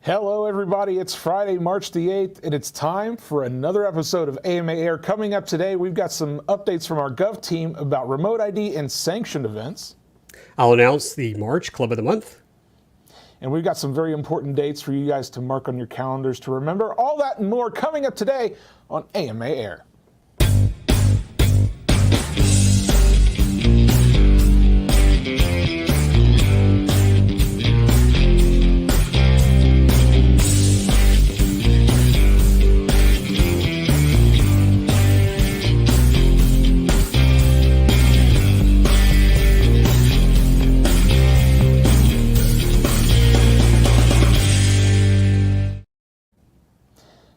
Hello, everybody. It's Friday, March the 8th, and it's time for another episode of AMA Air. Coming up today, we've got some updates from our Gov team about remote ID and sanctioned events. I'll announce the March Club of the Month. And we've got some very important dates for you guys to mark on your calendars to remember. All that and more coming up today on AMA Air.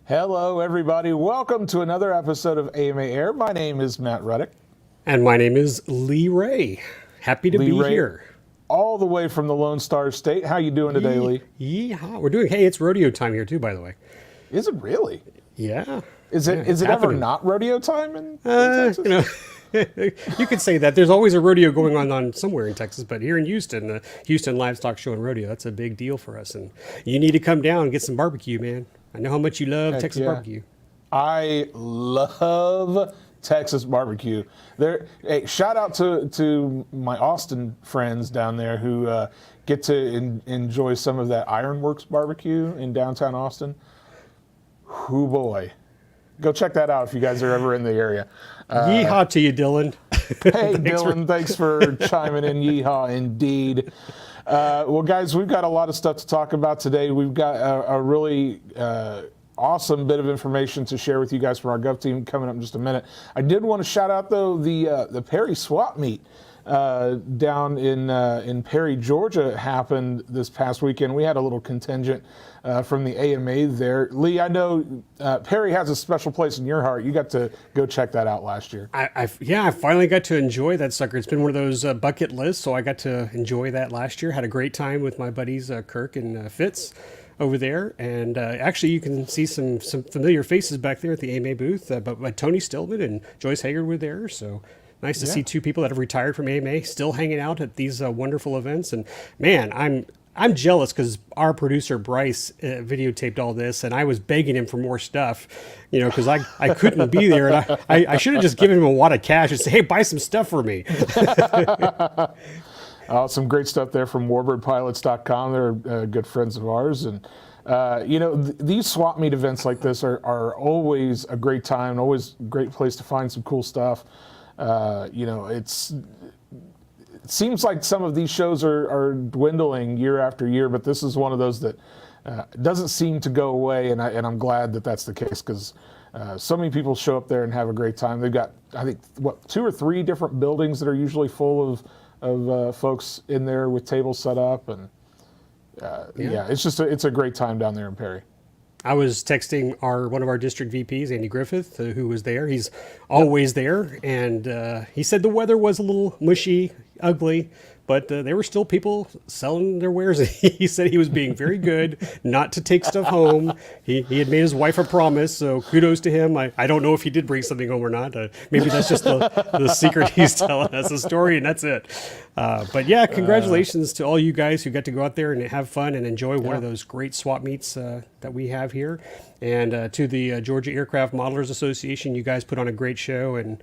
Hello, everybody. Welcome to another episode of AMA Air. My name is Matt Ruddick. And my name is Lee Ray. Happy to be here. All the way from the Lone Star State. How you doing today, Lee? Yeehaw. We're doing, hey, it's rodeo time here too, by the way. Is it really? Yeah. Is it ever not rodeo time in Texas? You could say that. There's always a rodeo going on somewhere in Texas, but here in Houston, the Houston Livestock Show and Rodeo, that's a big deal for us. And you need to come down and get some barbecue, man. I know how much you love Texas barbecue. I love Texas barbecue. Hey, shout out to my Austin friends down there who get to enjoy some of that Ironworks barbecue in downtown Austin. Hoo boy. Go check that out if you guys are ever in the area. Yeehaw to you, Dylan. Hey, Dylan, thanks for chiming in. Yeehaw, indeed. Well, guys, we've got a lot of stuff to talk about today. We've got a really awesome bit of information to share with you guys from our Gov team coming up in just a minute. I did want to shout out, though, the Perry Swap Meet down in Perry, Georgia happened this past weekend. We had a little contingent from the AMA there. Lee, I know Perry has a special place in your heart. You got to go check that out last year. I finally got to enjoy that sucker. It's been one of those bucket lists, so I got to enjoy that last year. Had a great time with my buddies Kirk and Fitz over there, and actually you can see some familiar faces back there at the AMA booth, but Tony Stillman and Joyce Haggard were there, so nice to see two people that have retired from AMA still hanging out at these wonderful events. And man, I'm jealous because our producer Bryce videotaped all this, and I was begging him for more stuff, because I couldn't be there, and I should have just given him a wad of cash and say, hey, buy some stuff for me. Some great stuff there from warbirdpilots.com. They're good friends of ours, and these swap meet events like this are always a great time, always a great place to find some cool stuff. It seems like some of these shows are dwindling year after year, but this is one of those that doesn't seem to go away, and I'm glad that that's the case because so many people show up there and have a great time. They've got, I think, 2 or 3 different buildings that are usually full of folks in there with tables set up, and it's a great time down there in Perry. I was texting one of our district VPs, Andy Griffith, who was there. He's always there, and he said the weather was a little mushy, ugly, but there were still people selling their wares. He said he was being very good not to take stuff home. He had made his wife a promise, so kudos to him. I don't know if he did bring something home or not. Maybe that's just the secret he's telling us, the story, and that's it. But yeah, congratulations to all you guys who got to go out there and have fun and enjoy one of those great swap meets that we have here. And to the Georgia Aircraft Modelers Association, you guys put on a great show, and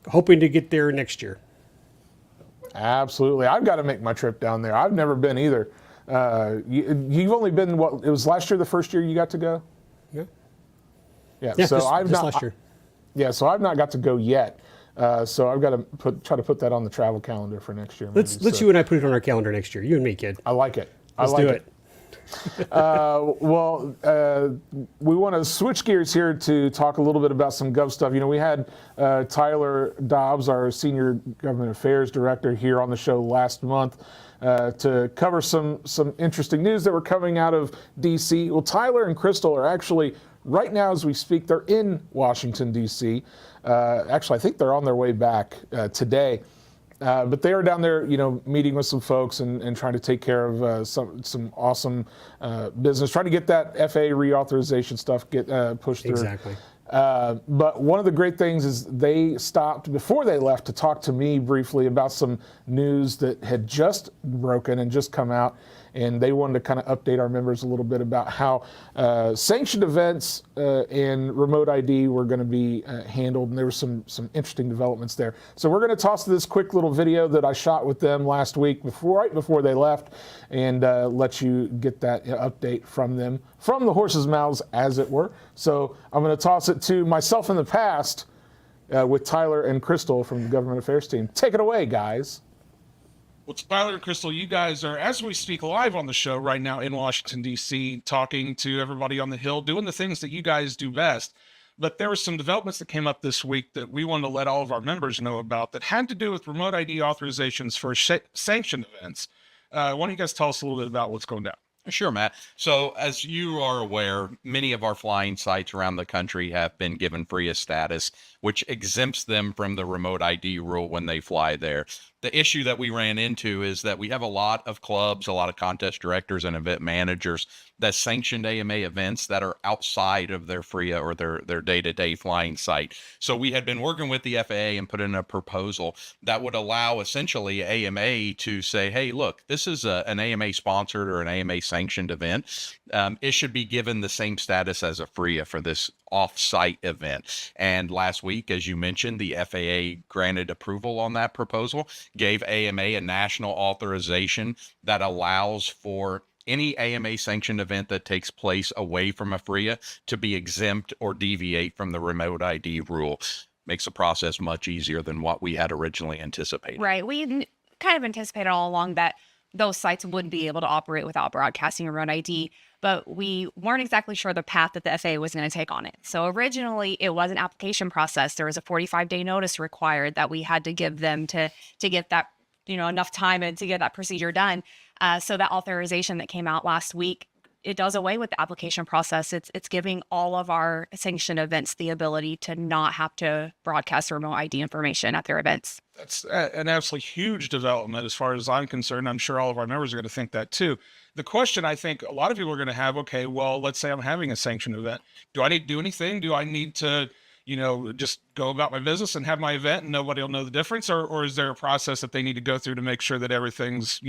hoping to get there next year. Absolutely. I've got to make my trip down there. I've never been either. You've only been, it was last year, the first year you got to go? Yeah. So I've not, last year. So I've not got to go yet. So I've got to try to put that on the travel calendar for next year. Let's you and I put it on our calendar next year. You and me, kid. I like it. Let's do it. We want to switch gears here to talk a little bit about some Gov stuff. We had Tyler Dobbs, our Senior Government Affairs Director, here on the show last month to cover some interesting news that were coming out of D.C. Well, Tyler and Crystal are actually, right now as we speak, they're in Washington, D.C. Actually, I think they're on their way back today. But they are down there, meeting with some folks and trying to take care of some awesome business, trying to get that FAA reauthorization stuff pushed through. Exactly. But one of the great things is they stopped before they left to talk to me briefly about some news that had just broken and just come out. and they wanted to kind of update our members a little bit about how sanctioned events and remote ID were going to be handled, and there were some interesting developments there. So we're going to toss this quick little video that I shot with them last week right before they left, and let you get that update from them, from the horse's mouths, as it were. So I'm going to toss it to myself in the past with Tyler and Crystal from the Government Affairs team. Take it away, guys. Well, Tyler and Crystal, you guys are, as we speak, live on the show right now in Washington, D.C., talking to everybody on the Hill, doing the things that you guys do best. But there were some developments that came up this week that we wanted to let all of our members know about that had to do with remote ID authorizations for sanctioned events. Why don't you guys tell us a little bit about what's going down? Sure, Matt. So as you are aware, many of our flying sites around the country have been given FRIA status, which exempts them from the remote ID rule when they fly there. The issue that we ran into is that we have a lot of clubs, a lot of contest directors and event managers that sanctioned AMA events that are outside of their FRIA or their day-to-day flying site. So we had been working with the FAA and put in a proposal that would allow essentially AMA to say, hey, look, this is an AMA sponsored or an AMA sanctioned event. It should be given the same status as a FRIA for this off-site event. And last week, as you mentioned, the FAA granted approval on that proposal, gave AMA a national authorization that allows for any AMA sanctioned event that takes place away from a FRIA to be exempt or deviate from the remote ID rule. Makes the process much easier than what we had originally anticipated. Right. We kind of anticipated all along that those sites would be able to operate without broadcasting remote ID, but we weren't exactly sure the path that the FAA was going to take on it. So originally it was an application process. There was a 45-day notice required that we had to give them to get that, enough time and to get that procedure done. So that authorization that came out last week, it does away with the application process. It's giving all of our sanctioned events the ability to not have to broadcast remote ID information at their events. That's an absolutely huge development as far as I'm concerned. I'm sure all of our members are going to think that too. The question I think a lot of people are going to have, okay, well, let's say I'm having a sanctioned event. Do I need to do anything? Do I need to, just go about my business and have my event and nobody will know the difference? Or is there a process that they need to go through to make sure that everything's,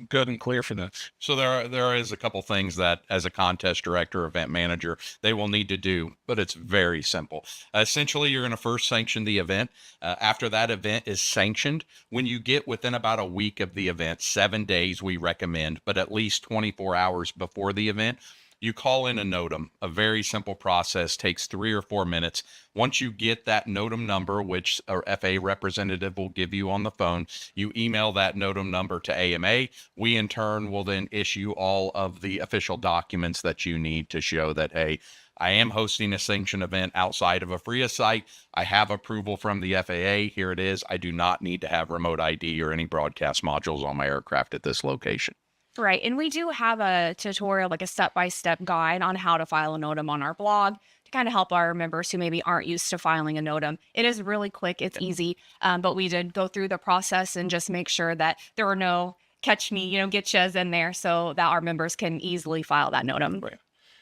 good and clear for them? So there is a couple things that as a contest director, event manager, they will need to do, but it's very simple. Essentially, you're going to first sanction the event. After that event is sanctioned, when you get within about a week of the event, 7 days we recommend, but at least 24 hours before the event, you call in a NOTAM. A very simple process, takes 3 or 4 minutes. Once you get that NOTAM number, which our FAA representative will give you on the phone, you email that NOTAM number to AMA. We in turn will then issue all of the official documents that you need to show that, hey, I am hosting a sanctioned event outside of a FRIA site. I have approval from the FAA. Here it is. I do not need to have remote ID or any broadcast modules on my aircraft at this location. Right. And we do have a tutorial, like a step-by-step guide on how to file a NOTAM on our blog to kind of help our members who maybe aren't used to filing a NOTAM. It is really quick. It's easy. But we did go through the process and just make sure that there were no catch me, getchas in there so that our members can easily file that NOTAM. Right.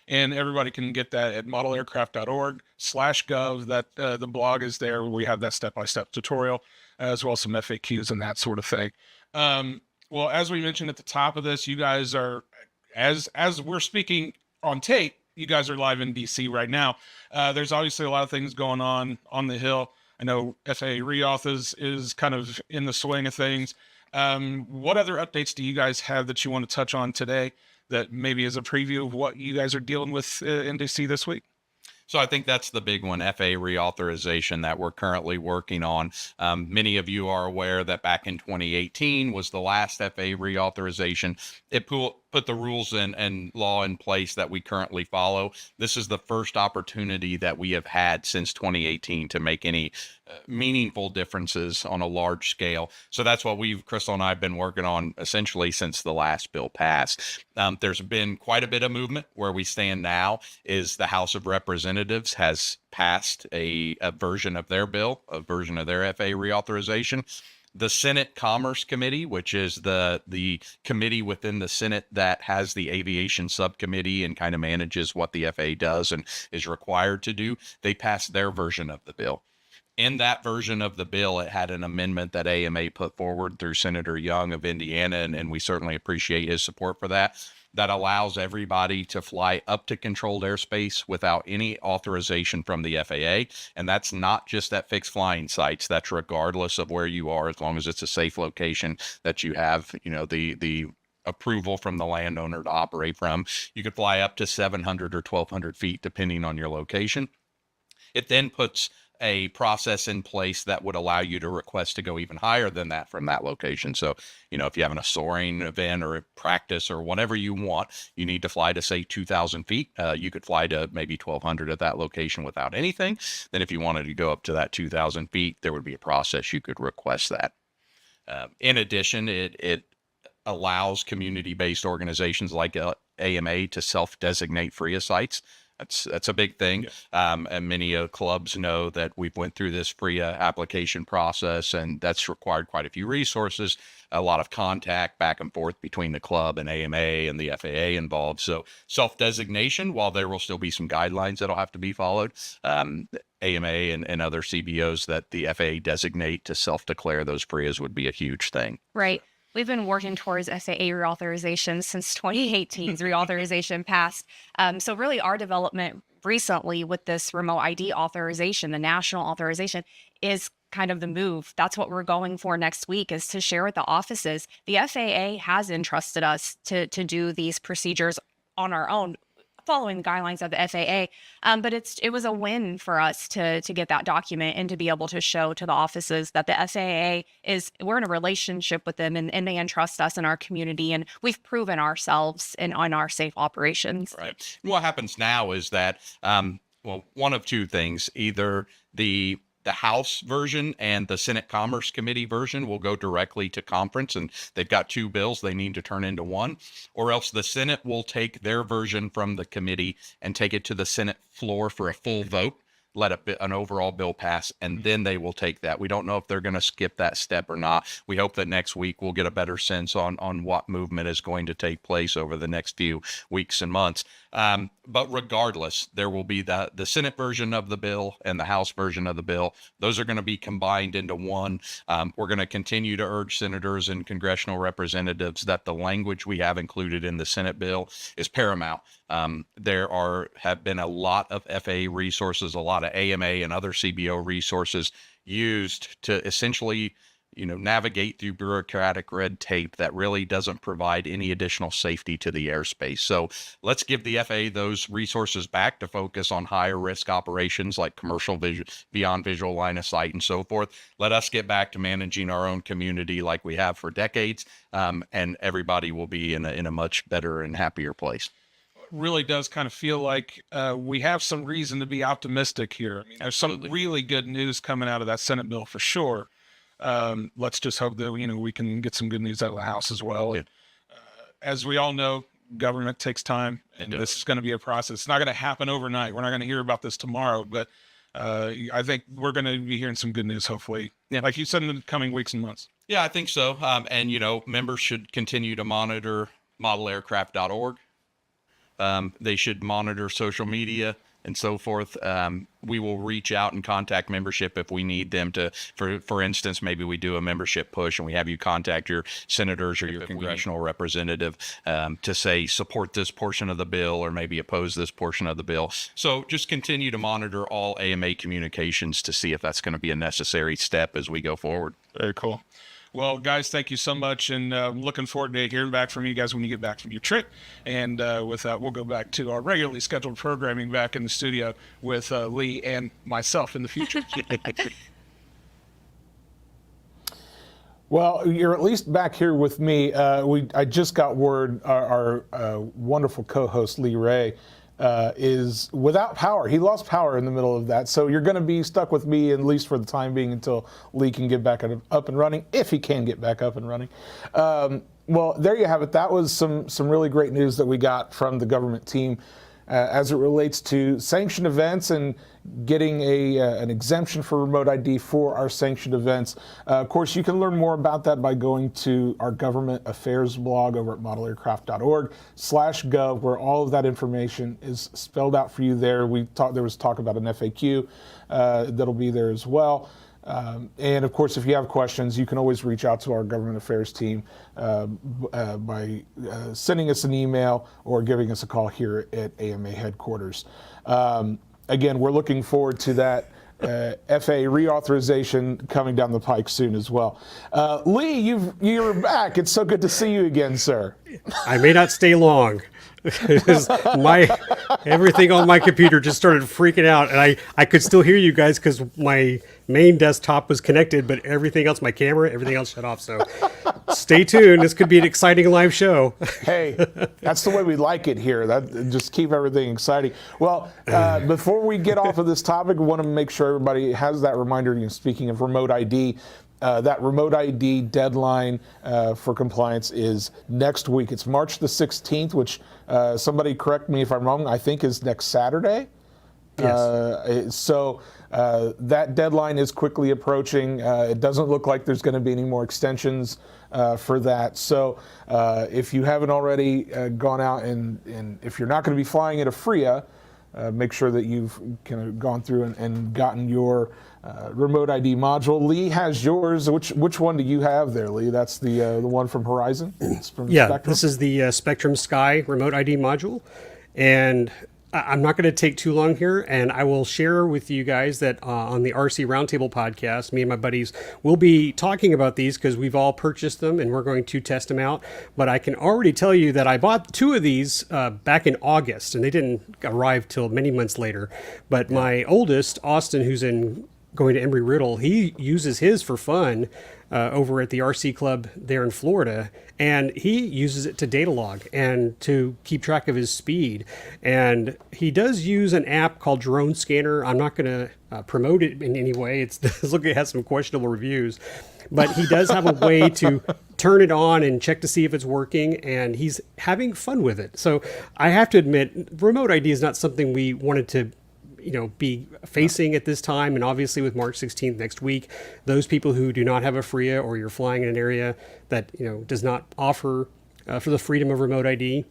And everybody can get that at modelaircraft.org/gov. That the blog is there. We have that step-by-step tutorial, as well as some FAQs and that sort of thing. Well, as we mentioned at the top of this, you guys are, as we're speaking on tape, you guys are live in DC right now. There's obviously a lot of things going on the Hill. I know FAA Reauth is kind of in the swing of things. What other updates do you guys have that you want to touch on today that maybe is a preview of what you guys are dealing with in DC this week? So I think that's the big one, FAA reauthorization that we're currently working on. Many of you are aware that back in 2018 was the last FAA reauthorization. It put the rules and law in place that we currently follow. This is the first opportunity that we have had since 2018 to make any meaningful differences on a large scale. So that's what Crystal and I have been working on essentially since the last bill passed. There's been quite a bit of movement. Where we stand now is the House of Representatives has passed a version of their bill, a version of their FAA reauthorization. The Senate Commerce Committee, which is the committee within the Senate that has the aviation subcommittee and kind of manages what the FAA does and is required to do, they passed their version of the bill. In that version of the bill, it had an amendment that AMA put forward through Senator Young of Indiana, and we certainly appreciate his support for that. That allows everybody to fly up to controlled airspace without any authorization from the FAA. And that's not just at fixed flying sites. That's regardless of where you are, as long as it's a safe location that you have, the approval from the landowner to operate from. You could fly up to 700 or 1,200 feet, depending on your location. It then puts a process in place that would allow you to request to go even higher than that from that location. So, if you're having a soaring event or a practice or whatever you want, you need to fly to say 2,000 feet. You could fly to maybe 1,200 at that location without anything. Then if you wanted to go up to that 2,000 feet, there would be a process you could request that. In addition, it allows community-based organizations like AMA to self-designate FRIA sites. That's a big thing. Yeah. And many clubs know that we've went through this FRIA application process, and that's required quite a few resources, a lot of contact back and forth between the club and AMA and the FAA involved. So self-designation, while there will still be some guidelines that'll have to be followed, AMA and other CBOs that the FAA designate to self-declare those FRIAs would be a huge thing. Right. We've been working towards FAA reauthorization since 2018's reauthorization passed. So really our development recently with this remote ID authorization, the national authorization, is kind of the move. That's what we're going for next week, is to share with the offices. The FAA has entrusted us to do these procedures on our own, following the guidelines of the FAA. But it was a win for us to get that document and to be able to show to the offices that the FAA we're in a relationship with them, and they entrust us in our community, and we've proven ourselves on our safe operations. Right. What happens now is that, one of two things: either the House version and the Senate Commerce Committee version will go directly to conference, and they've got two bills they need to turn into one, or else the Senate will take their version from the committee and take it to the Senate floor for a full vote, let an overall bill pass, and then they will take that. We don't know if they're going to skip that step or not. We hope that next week we'll get a better sense on what movement is going to take place over the next few weeks and months. But regardless, there will be the Senate version of the bill and the House version of the bill. Those are going to be combined into one. We're going to continue to urge senators and congressional representatives that the language we have included in the Senate bill is paramount. There have been a lot of FAA resources, a lot of AMA and other CBO resources used to essentially navigate through bureaucratic red tape that really doesn't provide any additional safety to the airspace. So let's give the FAA those resources back to focus on higher risk operations like commercial vision, beyond visual line of sight and so forth. Let us get back to managing our own community like we have for decades, and everybody will be in a much better and happier place. Really does kind of feel like we have some reason to be optimistic here. I mean, there's some really good news coming out of that Senate bill for sure. Let's just hope that we can get some good news out of the House as well. Yeah. As we all know, government takes time, and this is going to be a process. It's not going to happen overnight. We're not going to hear about this tomorrow, but I think we're going to be hearing some good news, hopefully. Yeah, like you said, in the coming weeks and months. Yeah, I think so. And members should continue to monitor modelaircraft.org. They should monitor social media and so forth. We will reach out and contact membership if we need them to, for instance, maybe we do a membership push and we have you contact your senators or your congressional representative to say, support this portion of the bill or maybe oppose this portion of the bill. So just continue to monitor all AMA communications to see if that's going to be a necessary step as we go forward. Very cool. Well, guys, thank you so much, and looking forward to hearing back from you guys when you get back from your trip. And with that, we'll go back to our regularly scheduled programming back in the studio with Lee and myself in the future. Well, you're at least back here with me. I just got word our wonderful co-host Lee Ray is without power. He lost power in the middle of that. So you're going to be stuck with me, at least for the time being, until Lee can get back up and running, if he can get back up and running. Well, there you have it. That was some really great news that we got from the government team. as it relates to sanctioned events and getting an exemption for remote ID for our sanctioned events. Of course, you can learn more about that by going to our government affairs blog over at modelaircraft.org/gov, where all of that information is spelled out for you there. There was talk about an FAQ that'll be there as well. And of course, if you have questions, you can always reach out to our government affairs team by sending us an email or giving us a call here at AMA headquarters. Again, we're looking forward to that FAA reauthorization coming down the pike soon as well. Lee, you're back. It's so good to see you again, sir. I may not stay long. Everything on my computer just started freaking out, and I could still hear you guys because my main desktop was connected, but everything else, my camera, everything else shut off. So stay tuned. This could be an exciting live show. Hey, that's the way we like it here. Just keep everything exciting. Well, before we get off of this topic, we want to make sure everybody has that reminder. Speaking of remote ID, that remote ID deadline for compliance is next week. It's March the 16th, which somebody correct me if I'm wrong, I think is next Saturday. Yes. So that deadline is quickly approaching. It doesn't look like there's going to be any more extensions for that. So if you haven't already gone out and if you're not going to be flying at a FRIA, make sure that you've kind of gone through and gotten your remote ID module. Lee has yours. Which one do you have there, Lee? That's the one from Horizon? It's from Spectrum? This is the Spectrum Sky remote ID module. And I'm not going to take too long here, and I will share with you guys that on the RC Roundtable podcast, me and my buddies will be talking about these because we've all purchased them and we're going to test them out. But I can already tell you that I bought 2 of these back in August, and they didn't arrive till many months later. But my oldest, Austin, who's going to Embry-Riddle, he uses his for fun over at the RC Club there in Florida, and he uses it to data log and to keep track of his speed. And he does use an app called Drone Scanner. I'm not going to promote it in any way. It has some questionable reviews, but he does have a way to turn it on and check to see if it's working, and he's having fun with it. So I have to admit, remote ID is not something we wanted to be facing at this time. And obviously with March 16th next week, those people who do not have a FRIA, or you're flying in an area that, does not offer for the freedom of remote ID.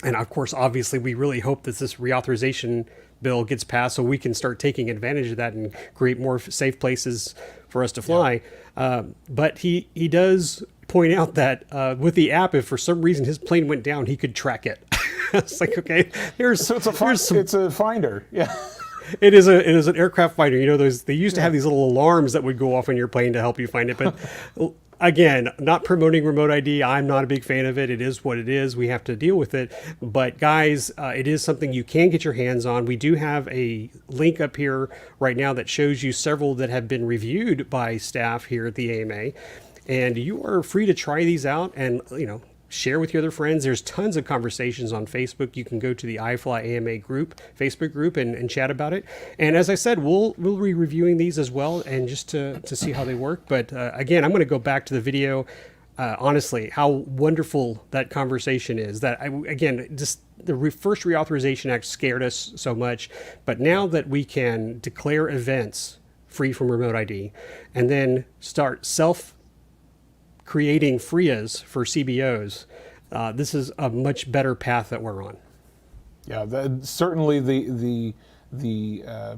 And of course, obviously, we really hope that this reauthorization bill gets passed so we can start taking advantage of that and create more safe places for us to fly. Yeah. But he does point out that with the app, if for some reason his plane went down, he could track it. It's like, okay, it's a finder. Yeah. It is an aircraft finder. They used to have these little alarms that would go off on your plane to help you find it. But again, not promoting remote ID. I'm not a big fan of it. It is what it is. We have to deal with it. But guys, it is something you can get your hands on. We do have a link up here right now that shows you several that have been reviewed by staff here at the AMA. And you are free to try these out and, share with your other friends. There's tons of conversations on Facebook. You can go to the iFly AMA group, Facebook group, and chat about it. And as I said, we'll be reviewing these as well, and just to see how they work. But again, I'm going to go back to the video. Honestly, how wonderful that conversation is. That the first Reauthorization Act scared us so much, but now that we can declare events free from remote ID, and then start creating FRIAs for CBOs, this is a much better path that we're on. Yeah, certainly the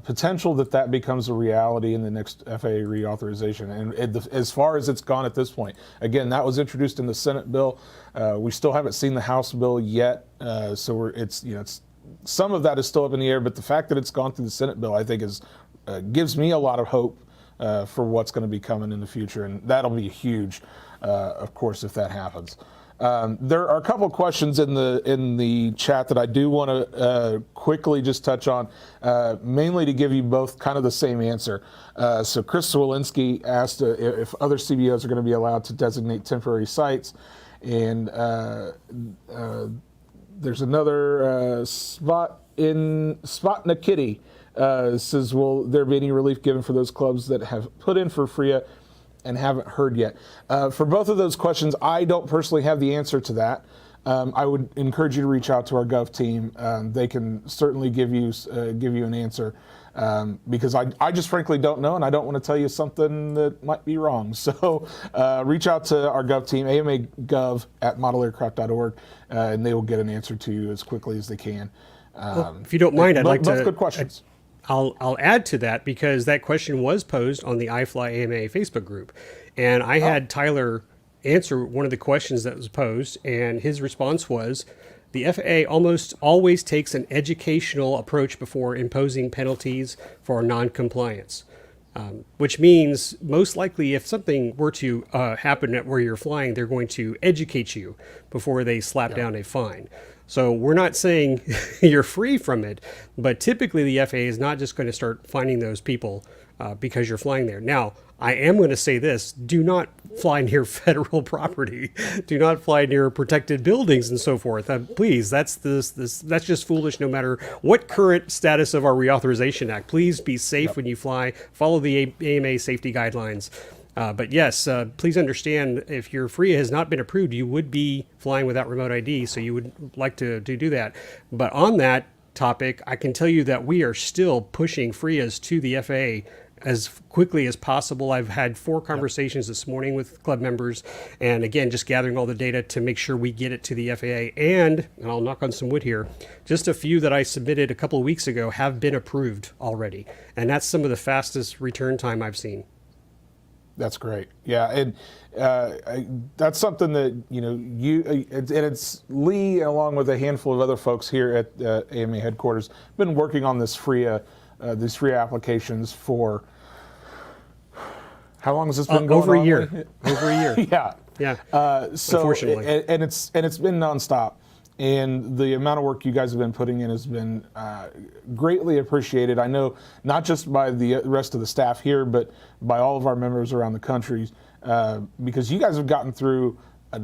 potential that becomes a reality in the next FAA reauthorization, and as far as it's gone at this point. Again, that was introduced in the Senate bill. We still haven't seen the House bill yet, so it's some of that is still up in the air. But the fact that it's gone through the Senate bill, I think, gives me a lot of hope for what's going to be coming in the future, and that'll be huge. Of course, if that happens. There are a couple of questions in the chat that I do want to quickly just touch on, mainly to give you both kind of the same answer. So Chris Swolinsky asked if other CBOs are going to be allowed to designate temporary sites, and there's another Spotna Kitty says, will there be any relief given for those clubs that have put in for FRIA and haven't heard yet? For both of those questions, I don't personally have the answer to that. I would encourage you to reach out to our Gov team. They can certainly give you an answer. Because I just frankly don't know, and I don't want to tell you something that might be wrong. So reach out to our Gov team, amagov@modelaircraft.org, and they will get an answer to you as quickly as they can. Well, if you don't mind, I'd like to. Both good questions. I'll add to that because that question was posed on the iFly AMA Facebook group, and I had Tyler answer one of the questions that was posed, and his response was, the FAA almost always takes an educational approach before imposing penalties for non-compliance, which means most likely if something were to happen at where you're flying, they're going to educate you before they slap down a fine. So we're not saying you're free from it, but typically the FAA is not just going to start finding those people because you're flying there. Now, I am going to say this, do not fly near federal property. Do not fly near protected buildings and so forth. Please, that's just foolish no matter what current status of our Reauthorization Act. Please be safe when you fly. Follow the AMA safety guidelines. But yes, please understand if your FRIA has not been approved, you would be flying without remote ID, so you would like to do that. But on that topic, I can tell you that we are still pushing FRIAs to the FAA as quickly as possible. I've had 4 conversations this morning with club members, and again, just gathering all the data to make sure we get it to the FAA. And I'll knock on some wood here, just a few that I submitted a couple of weeks ago have been approved already. And that's some of the fastest return time I've seen. That's great. Yeah, and that's something that and it's Lee along with a handful of other folks here at AMA headquarters been working on this FRIA, these FRIA applications for how long has this been going over on? a year. Over a year. Yeah. Yeah. So Unfortunately, and it's been nonstop. And the amount of work you guys have been putting in has been greatly appreciated. I know not just by the rest of the staff here, but by all of our members around the country, because you guys have gotten through a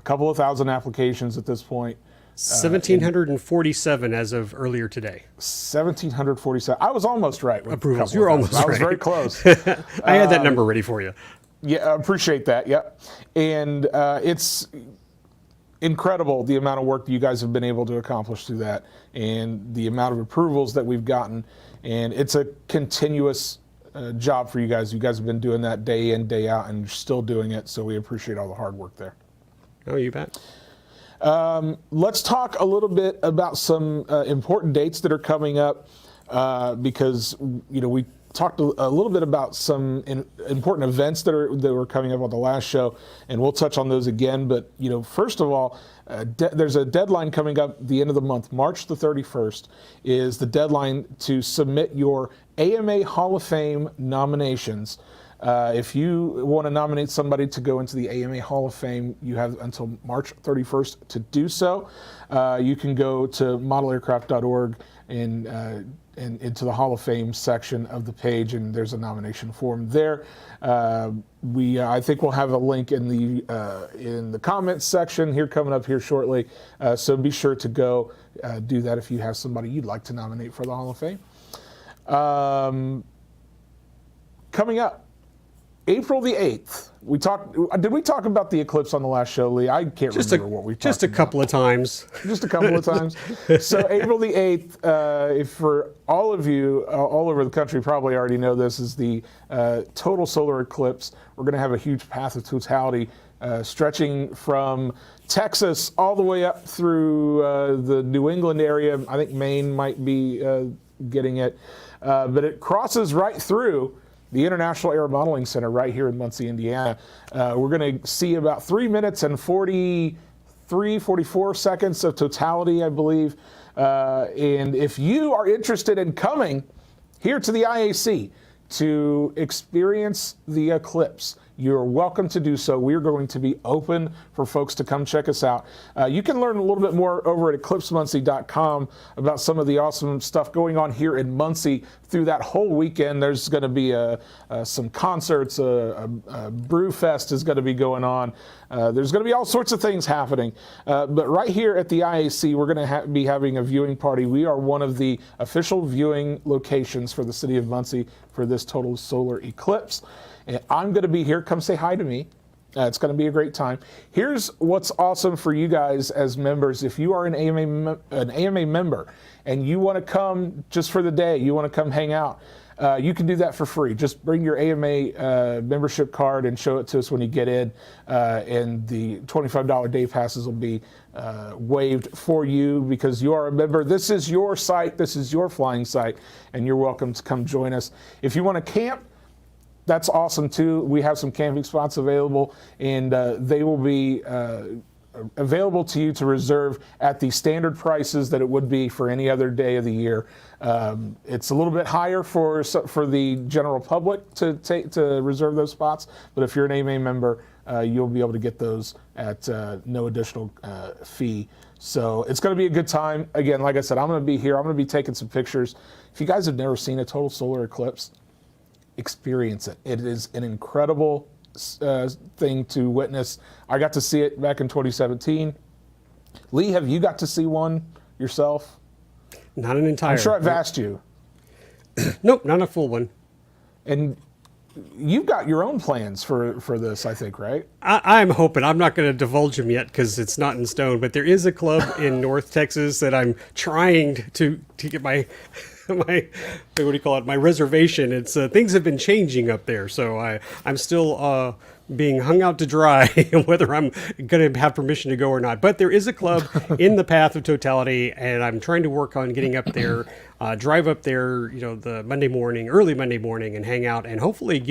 couple of thousand applications at this point. 1,747 as of earlier today. 1,747. I was almost right. With approvals. You were almost right. I was very close. I had that number ready for you. Yeah, I appreciate that. Yep. And it's incredible the amount of work that you guys have been able to accomplish through that and the amount of approvals that we've gotten. And it's a continuous job for you guys. You guys have been doing that day in, day out, and you're still doing it. So we appreciate all the hard work there. Oh, you bet. Let's talk a little bit about some important dates that are coming up because, we talked a little bit about some important events that were coming up on the last show, and we'll touch on those again. But first of all, there's a deadline coming up the end of the month. March the 31st is the deadline to submit your AMA Hall of Fame nominations. If you want to nominate somebody to go into the AMA Hall of Fame, you have until March 31st to do so. You can go to modelaircraft.org and into the Hall of Fame section of the page, and there's a nomination form there. I think we'll have a link in the comments section here coming up here shortly. So be sure to go do that if you have somebody you'd like to nominate for the Hall of Fame. Coming up, April the 8th. Did we talk about the Eclipse on the last show, Lee? I can't remember what we talked about. Just a couple of times. Just a couple of times. So April the 8th, if for all of you all over the country probably already know this, is the total solar eclipse. We're going to have a huge path of totality stretching from Texas all the way up through the New England area. I think Maine might be getting it. But it crosses right through the International Air Modeling Center right here in Muncie, Indiana. We're going to see about 3 minutes and 44 seconds of totality, I believe. And if you are interested in coming here to the IAC to experience the eclipse, you're welcome to do so. We're going to be open for folks to come check us out. You can learn a little bit more over at eclipsemuncie.com about some of the awesome stuff going on here in Muncie through that whole weekend. There's going to be some concerts, a brew fest is going to be going on. There's going to be all sorts of things happening. But right here at the IAC, we're going to be having a viewing party. We are one of the official viewing locations for the city of Muncie for this total solar eclipse. And I'm going to be here. Come say hi to me. It's going to be a great time. Here's what's awesome for you guys as members. If you are an AMA member and you want to come just for the day, you want to come hang out, you can do that for free. Just bring your AMA membership card and show it to us when you get in, and the $25 day passes will be waived for you because you are a member. This is your site. This is your flying site, and you're welcome to come join us. If you want to camp, that's awesome too. We have some camping spots available, and they will be available to you to reserve at the standard prices that it would be for any other day of the year. It's a little bit higher for the general public to reserve those spots, but if you're an AMA member, you'll be able to get those at no additional fee. So it's going to be a good time. Again, like I said, I'm going to be here. I'm going to be taking some pictures. If you guys have never seen a total solar eclipse, experience it. It is an incredible thing to witness. I got to see it back in 2017. Lee, have you got to see one yourself? Not an entire. I'm sure I've asked you. Nope, not a full one. And you've got your own plans for this, I think, right? I'm hoping. I'm not going to divulge them yet because it's not in stone. But there is a club in North Texas that I'm trying to get my what do you call it? My reservation. It's things have been changing up there, so I'm still being hung out to dry whether I'm going to have permission to go or not. But there is a club in the path of totality, and I'm trying to work on getting up there, drive up there, the early Monday morning, and hang out, and hopefully,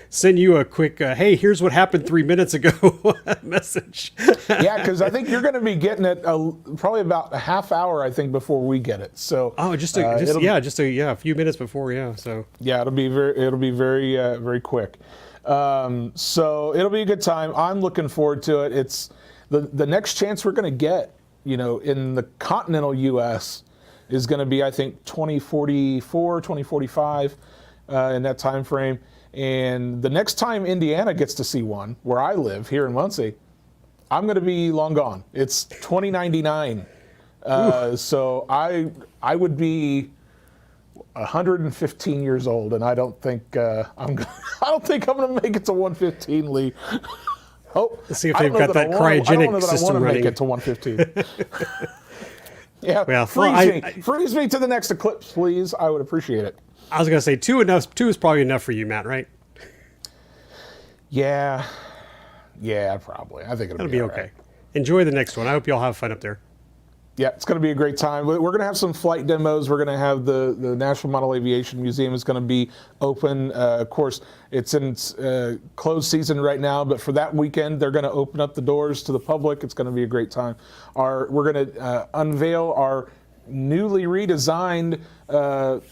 send you a quick, hey, here's what happened 3 minutes ago message. Yeah, because I think you're going to be getting it probably about a half hour, I think, before we get it. So just a few minutes before, yeah. So yeah, it'll be very quick. So it'll be a good time. I'm looking forward to it. It's the next chance we're going to get, in the continental U.S. is going to be, I think, 2044, 2045 in that time frame. And the next time Indiana gets to see one, where I live here in Muncie, I'm going to be long gone. It's 2099. So I would be 115 years old, and I don't think I'm going to make it to 115, Lee. Let's see if they've got that cryogenic system running. Make it to 115. Yeah, well, freeze me to the next eclipse, please. I would appreciate it. I was going to say 2 enough. 2 is probably enough for you, Matt, right? Yeah, probably. I think it'll be okay. Right. Enjoy the next one. I hope you all have fun up there. Yeah, it's going to be a great time. We're going to have some flight demos. We're going to have the National Model Aviation Museum is going to be open. Of course, it's in closed season right now, but for that weekend, they're going to open up the doors to the public. It's going to be a great time. We're going to unveil our newly redesigned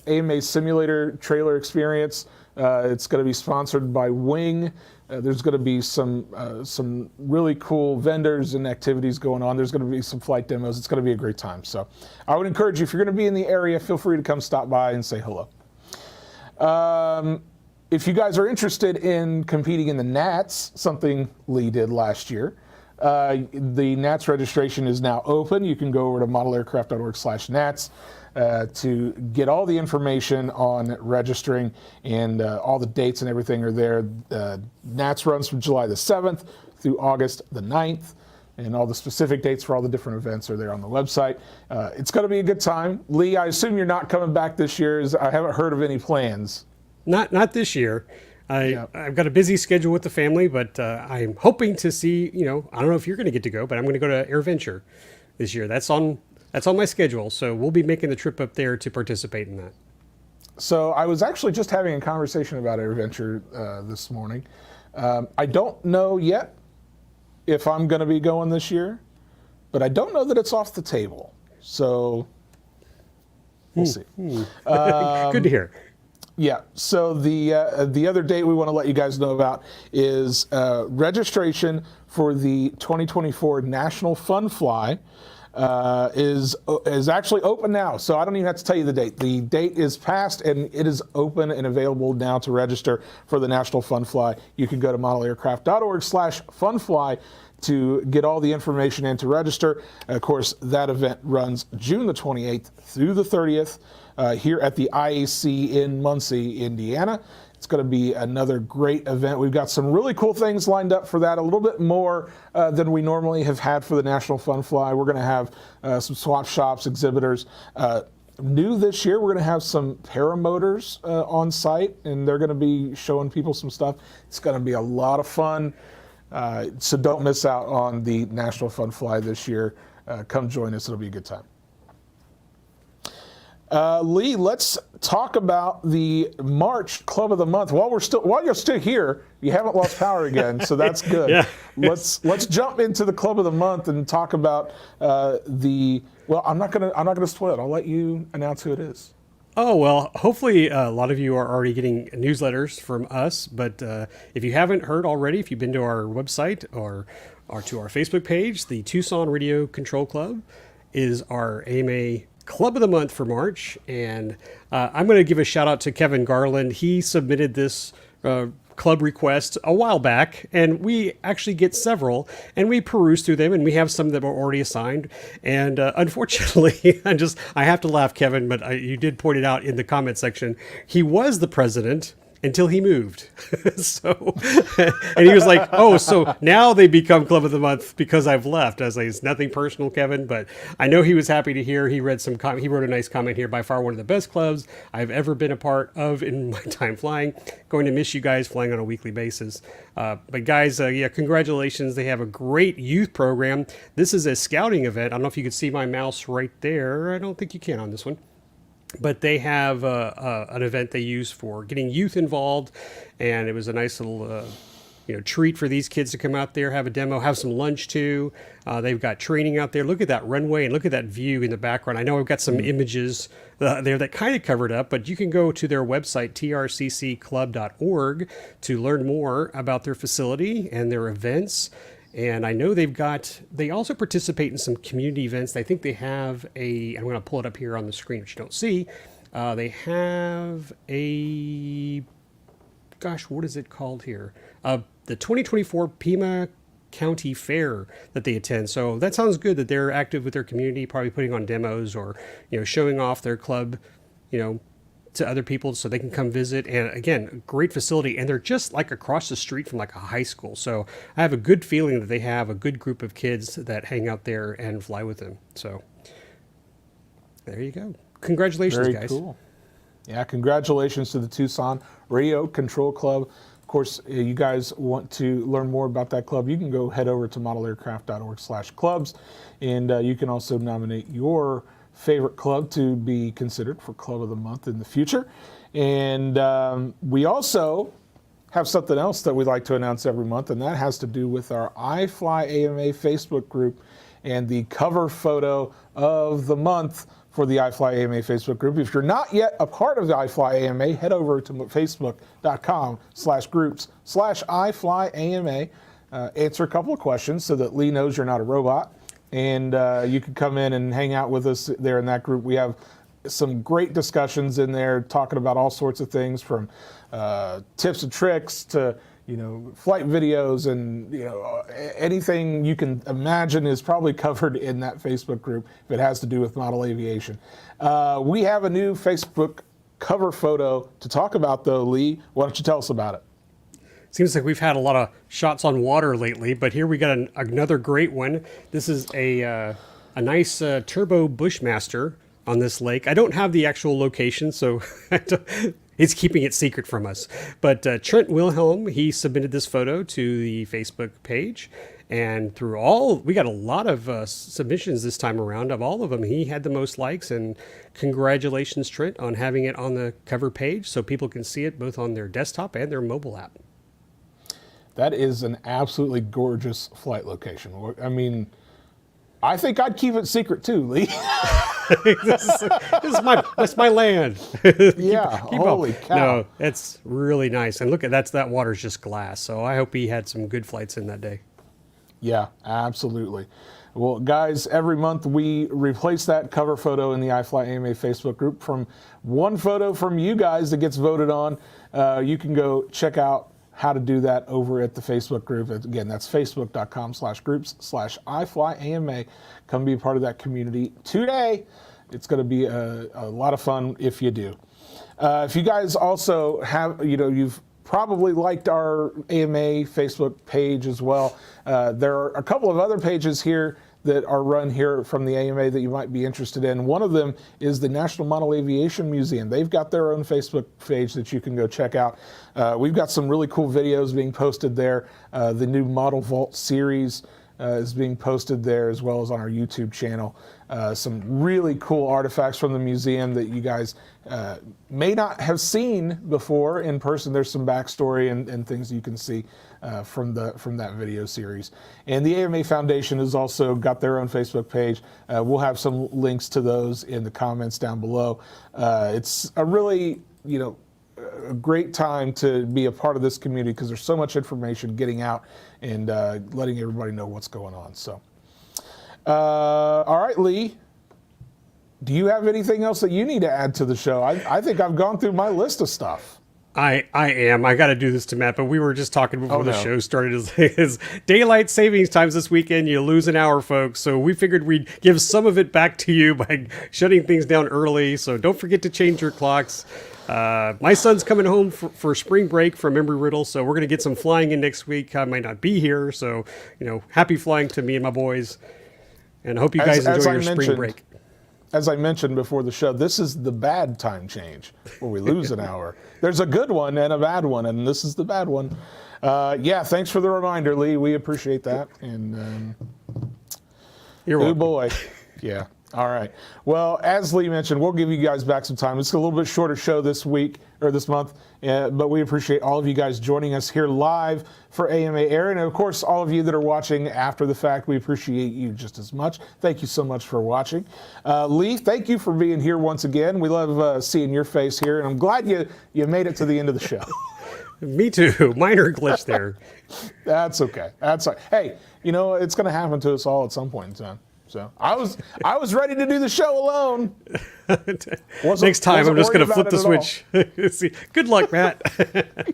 AMA simulator trailer experience. It's going to be sponsored by Wing. There's going to be some really cool vendors and activities going on. There's going to be some flight demos. It's going to be a great time. So I would encourage you, if you're going to be in the area, feel free to come stop by and say hello. If you guys are interested in competing in the NATS, something Lee did last year, the NATS registration is now open. You can go over to modelaircraft.org/NATS to get all the information on registering, and all the dates and everything are there. NATS runs from July the 7th through August the 9th, and all the specific dates for all the different events are there on the website. It's going to be a good time. Lee, I assume you're not coming back this year, as I haven't heard of any plans. Not this year. I've got a busy schedule with the family, but I'm hoping to see, I don't know if you're going to get to go, but I'm going to go to AirVenture this year. That's on my schedule, so we'll be making the trip up there to participate in that. So I was actually just having a conversation about AirVenture this morning. I don't know yet if I'm going to be going this year, but I don't know that it's off the table. So we'll see. Good to hear. Yeah, so the other date we want to let you guys know about is registration for the 2024 National Funfly is actually open now. So I don't even have to tell you the date. The date is passed, and it is open and available now to register for the National Funfly. You can go to modelaircraft.org/funfly to get all the information and to register. Of course, that event runs June the 28th through the 30th here at the IAC in Muncie, Indiana. It's going to be another great event. We've got some really cool things lined up for that, a little bit more than we normally have had for the National Funfly. We're going to have some swap shops, exhibitors. New this year, we're going to have some paramotors on site, and they're going to be showing people some stuff. It's going to be a lot of fun. So don't miss out on the National Funfly this year. Come join us. It'll be a good time. Lee, let's talk about the March Club of the Month. While you're still here, you haven't lost power again, so that's good. Yeah. Let's jump into the Club of the Month and talk about well, I'm not gonna spoil it. I'll let you announce who it is. Oh, well, hopefully a lot of you are already getting newsletters from us, but if you haven't heard already, if you've been to our website or to our Facebook page, the Tucson Radio Control Club is our AMA Club of the Month for March, and I'm going to give a shout out to Kevin Garland. He submitted this club request a while back, and we actually get several, and we peruse through them, and we have some that were already assigned. And unfortunately, I have to laugh, Kevin, but you did point it out in the comment section. He was the president until he moved. And he was like, oh, so now they become Club of the Month because I've left. I was like, it's nothing personal, Kevin, but I know he was happy to hear. He read he wrote a nice comment here. By far one of the best clubs I've ever been a part of in my time flying. Going to miss you guys flying on a weekly basis. But guys, yeah, congratulations. They have a great youth program. This is a scouting event. I don't know if you can see my mouse right there. I don't think you can on this one. But they have an event they use for getting youth involved, and it was a nice little treat for these kids to come out there, have a demo, have some lunch too. They've got training out there. Look at that runway and look at that view in the background. I know I've got some images there that kind of covered up, but you can go to their website, trccclub.org, to learn more about their facility and their events. And I know they also participate in some community events. I think they have I'm going to pull it up here on the screen, which you don't see. They have what is it called here? The 2024 Pima County Fair that they attend. So that sounds good that they're active with their community, probably putting on demos or, showing off their club, to other people so they can come visit. And again, great facility, and they're just like across the street from like a high school. So I have a good feeling that they have a good group of kids that hang out there and fly with them. So there you go. Congratulations, Very guys. cool. Yeah, congratulations to the Tucson Radio Control Club. Of course, you guys want to learn more about that club, you can go head over to modelaircraft.org/clubs, and you can also nominate your favorite club to be considered for Club of the Month in the future. And we also have something else that we'd like to announce every month, and that has to do with our iFly AMA Facebook group and the cover photo of the month for the iFly AMA Facebook group. If you're not yet a part of the iFly AMA, head over to facebook.com/groups/iFly AMA. Answer a couple of questions so that Lee knows you're not a robot. And you can come in and hang out with us there in that group. We have some great discussions in there talking about all sorts of things from tips and tricks to flight videos, and anything you can imagine is probably covered in that Facebook group if it has to do with model aviation. We have a new Facebook cover photo to talk about though, Lee. Why don't you tell us about it? Seems like we've had a lot of shots on water lately, but here we got another great one. This is a nice turbo Bushmaster on this lake. I don't have the actual location, so he's keeping it secret from us. But Trent Wilhelm, he submitted this photo to the Facebook page, and we got a lot of submissions this time around. Of all of them, he had the most likes, and congratulations, Trent, on having it on the cover page so people can see it both on their desktop and their mobile app. That is an absolutely gorgeous flight location. I mean, I think I'd keep it secret too, Lee. This is my land. Yeah, holy cow. No, it's really nice. And look at that water's just glass. So I hope he had some good flights in that day. Yeah, absolutely. Well, guys, every month we replace that cover photo in the iFly AMA Facebook group from one photo from you guys that gets voted on. You can go check out how to do that over at the Facebook group. Again, that's facebook.com/groups/iFlyAMA. Come be a part of that community today. It's going to be a lot of fun if you do. If you guys also have, you've probably liked our AMA Facebook page as well. There are a couple of other pages here that are run here from the AMA that you might be interested in. One of them is the National Model Aviation Museum. They've got their own Facebook page that you can go check out. We've got some really cool videos being posted there. The new Model Vault series is being posted there, as well as on our YouTube channel. Some really cool artifacts from the museum that you guys may not have seen before in person. There's some backstory and things you can see from that video series. And the AMA Foundation has also got their own Facebook page. We'll have some links to those in the comments down below. It's a really, a great time to be a part of this community because there's so much information getting out and letting everybody know what's going on. So, all right, Lee, do you have anything else that you need to add to the show? I think I've gone through my list of stuff. I am. I got to do this to Matt, but we were just talking before the show started. Is daylight savings times this weekend, you lose an hour, folks. So we figured we'd give some of it back to you by shutting things down early. So don't forget to change your clocks. My son's coming home for spring break from Embry-Riddle, so we're going to get some flying in next week. I might not be here, so happy flying to me and my boys. And I hope you guys enjoy your spring break. As I mentioned before the show, this is the bad time change where we lose an hour. There's a good one and a bad one, and this is the bad one. Yeah, thanks for the reminder, Lee. We appreciate that. And you're welcome. Oh boy, yeah. All right. Well, as Lee mentioned, we'll give you guys back some time. It's a little bit shorter show this week or this month, but we appreciate all of you guys joining us here live for AMA Air. And of course, all of you that are watching after the fact, we appreciate you just as much. Thank you so much for watching. Lee, thank you for being here once again. We love seeing your face here, and I'm glad you made it to the end of the show. Me too. Minor glitch there. That's okay. That's all right. Hey, it's going to happen to us all at some point in time. So I was ready to do the show alone. Next time, I'm just going to flip the switch. See, good luck, Matt.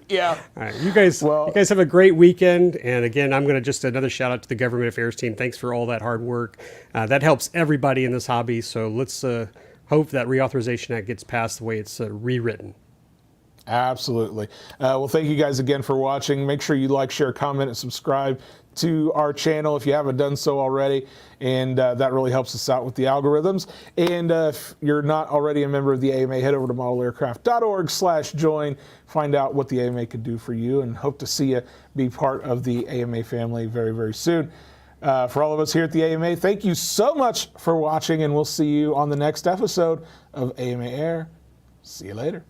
Yeah. All right, you guys have a great weekend. And again, I'm going to just another shout out to the Government Affairs team. Thanks for all that hard work. That helps everybody in this hobby. So let's hope that Reauthorization Act gets passed the way it's rewritten. Absolutely. Well, thank you guys again for watching. Make sure you like, share, comment, and subscribe to our channel if you haven't done so already, and that really helps us out with the algorithms. And if you're not already a member of the AMA, head over to modelaircraft.org/join, find out what the AMA could do for you, and hope to see you be part of the AMA family very, very soon. For all of us here at the AMA, thank you so much for watching, and we'll see you on the next episode of AMA Air. See you later.